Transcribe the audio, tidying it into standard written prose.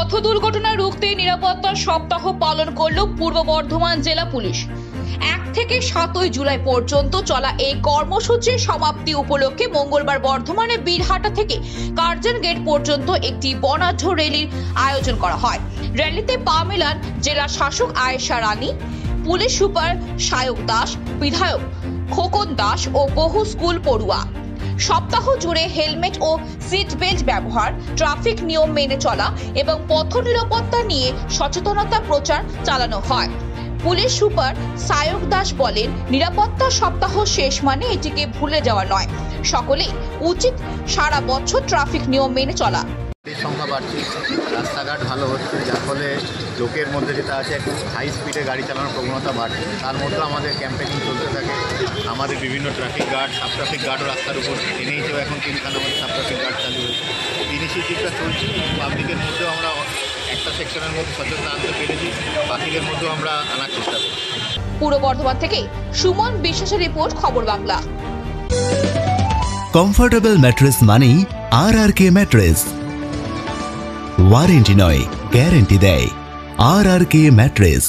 পথ দুর্ঘটনা রুখতে নিরাপত্তা সপ্তাহ পালন করল পূর্ব বর্ধমান জেলা পুলিশ। 1 থেকে 7 জুলাই পর্যন্ত চলা এই কর্মসূচির সমাপ্তি উপলক্ষে মঙ্গলবার বর্ধমানের বীরহাটা থেকে কার্জন গেট পর্যন্ত একটি বর্ণাঢ্য র্যালির আয়োজন করা হয়। র্যালিতে পা মেলান জেলা শাসক আয়েশা রানী, পুলিশ সুপার সায়ক দাস, বিধায়ক খোকন দাস ও বহু স্কুল পড়ুয়া। সপ্তাহ জুড়ে হেলমেট ও সিট বেল্ট ব্যবহার, ট্রাফিক নিয়ম মেনে চলা এবং পথ নিরাপত্তা নিয়ে সচেতনতা প্রচার চালানো হয়। পুলিশ সুপার সায়ক দাস বলেন, নিরাপত্তা সপ্তাহ শেষ মানে এটিকে ভুলে যাওয়া নয়, সকলেই উচিত সারা বছর ট্রাফিক নিয়ম মেনে চলা। সংখ্যা বাড়ছে, রাস্তাঘাট ভালো হচ্ছে, যার ফলে লোকের মধ্যে যেটা আছে একটু হাই স্পিডে গাড়ি চালানোর প্রবণতা বাড়ছে। তার মধ্যে আমাদের ক্যাম্পেনিং চলতে থাকে। আমাদের বিভিন্ন ট্রাফিক গার্ড, সাব ট্রাফিক গার্ডও রাস্তার উপর এনেইতেও এখন 3খানা আমাদের সাব ট্রাফিক গার্ড চালু হয়েছে। ইনিশিয়েটিভটা চলছে, পাবলিকের মধ্যেও আমরা একটা সেকশনের মধ্যে সচেতন আনতে পেরেছি, বাকিদের মধ্যেও আমরা আনার চেষ্টা করছি। পূর্ব বর্ধমান থেকে সুমন বিশ্বাসের রিপোর্ট, খবর বাংলা। কমফোর্টেবল ম্যাট্রেস মানেই আরআরকে ম্যাট্রেস। ওয়ারেন্টি নয়, গ্যারান্টি দেয় আরআরকে ম্যাট্রেস।